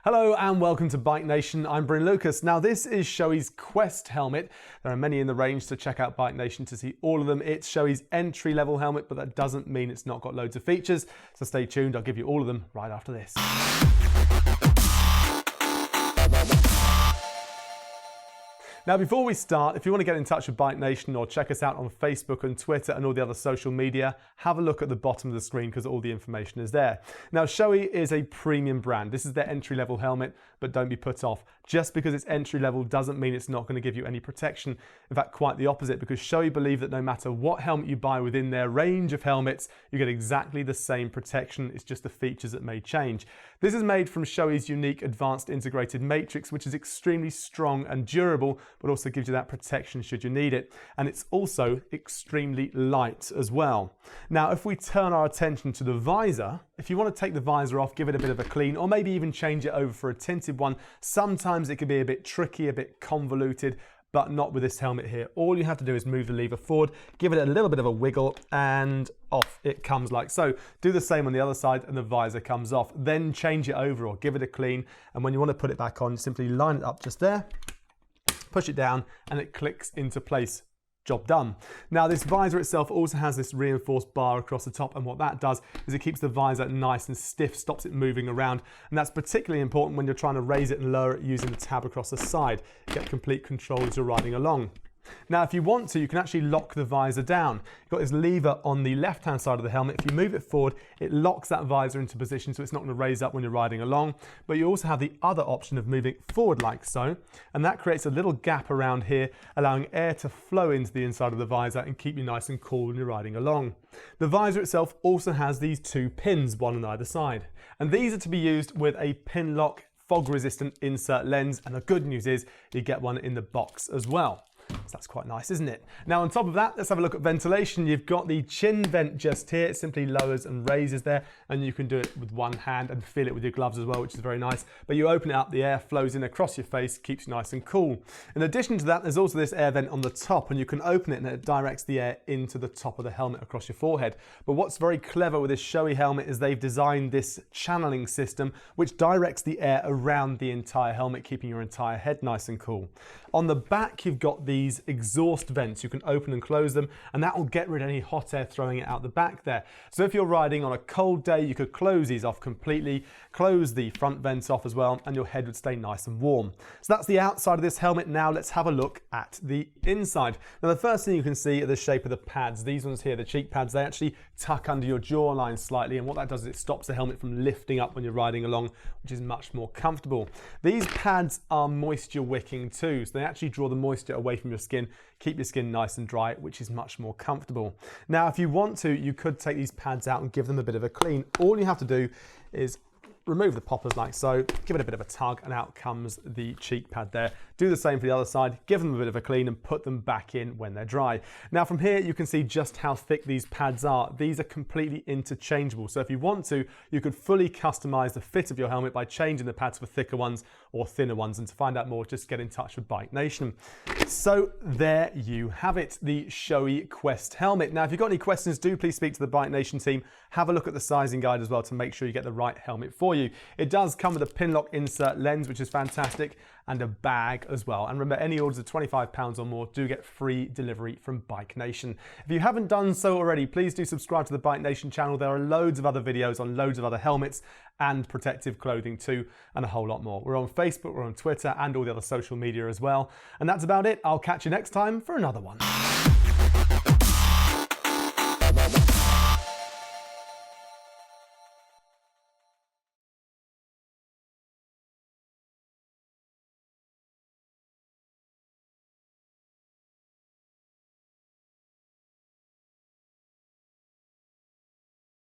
Hello and welcome to BikeNation. I'm Bryn Lucas. Now this is Shoei's Qwest helmet. There are many in the range, so check out BikeNation to see all of them. It's Shoei's entry-level helmet, but that doesn't mean it's not got loads of features. So stay tuned, I'll give you all of them right after this. Now before we start, if you want to get in touch with BikeNation or check us out on Facebook and Twitter and all the other social media, have a look at the bottom of the screen because all the information is there. Now Shoei is a premium brand. This is their entry-level helmet, but don't be put off. Just because it's entry-level doesn't mean it's not going to give you any protection. In fact, quite the opposite, because Shoei believe that no matter what helmet you buy within their range of helmets, you get exactly the same protection. It's just the features that may change. This is made from Shoei's unique advanced integrated matrix, which is extremely strong and durable, but also gives you that protection should you need it. And it's also extremely light as well. Now, if we turn our attention to the visor, if you want to take the visor off, give it a bit of a clean, or maybe even change it over for a tinted one, sometimes it can be a bit tricky, a bit convoluted, but not with this helmet here. All you have to do is move the lever forward, give it a little bit of a wiggle, and off it comes like so. Do the same on the other side and the visor comes off. Then change it over or give it a clean, and when you want to put it back on, simply line it up just there, push it down, and it clicks into place. Job done. Now this visor itself also has this reinforced bar across the top, and what that does is it keeps the visor nice and stiff, stops it moving around, and that's particularly important when you're trying to raise it and lower it using the tab across the side. Get complete control as you're riding along. Now if you want to, you can actually lock the visor down. You've got this lever on the left hand side of the helmet. If you move it forward, it locks that visor into position so it's not going to raise up when you're riding along. But you also have the other option of moving forward like so, and that creates a little gap around here, allowing air to flow into the inside of the visor and keep you nice and cool when you're riding along. The visor itself also has these two pins, one on either side, and these are to be used with a pin lock fog resistant insert lens, and the good news is you get one in the box as well. So that's quite nice, isn't it? Now on top of that, let's have a look at ventilation. You've got the chin vent just here. It simply lowers and raises there, and you can do it with one hand and feel it with your gloves as well, which is very nice. But you open it up, the air flows in across your face, keeps you nice and cool. In addition to that, there's also this air vent on the top, and you can open it and it directs the air into the top of the helmet across your forehead. But what's very clever with this Shoei helmet is they've designed this channeling system which directs the air around the entire helmet, keeping your entire head nice and cool. On the back, you've got these exhaust vents. You can open and close them, and that will get rid of any hot air throwing it out the back there. So if you're riding on a cold day, you could close these off completely, close the front vents off as well, and your head would stay nice and warm. So that's the outside of this helmet. Now let's have a look at the inside. Now the first thing you can see are the shape of the pads. These ones here, the cheek pads, they actually tuck under your jawline slightly, and what that does is it stops the helmet from lifting up when you're riding along, which is much more comfortable. These pads are moisture wicking too, so they actually draw the moisture away from your skin, keep your skin nice and dry, which is much more comfortable. Now if you want to, you could take these pads out and give them a bit of a clean. All you have to do is remove the poppers like so, give it a bit of a tug, and out comes the cheek pad there. Do the same for the other side, give them a bit of a clean and put them back in when they're dry. Now from here you can see just how thick these pads are. These are completely interchangeable, so if you want to, you could fully customize the fit of your helmet by changing the pads for thicker ones or thinner ones, and to find out more, just get in touch with BikeNation. So there you have it, the Shoei Qwest helmet. Now if you've got any questions, do please speak to the BikeNation team. Have a look at the sizing guide as well to make sure you get the right helmet for you. It does come with a pin lock insert lens, which is fantastic, and a bag as well. And remember, any orders of £25 or more do get free delivery from BikeNation. If you haven't done so already, please do subscribe to the BikeNation channel. There are loads of other videos on loads of other helmets and protective clothing too, and a whole lot more. We're on Facebook, we're on Twitter, and all the other social media as well. And that's about it. I'll catch you next time for another one.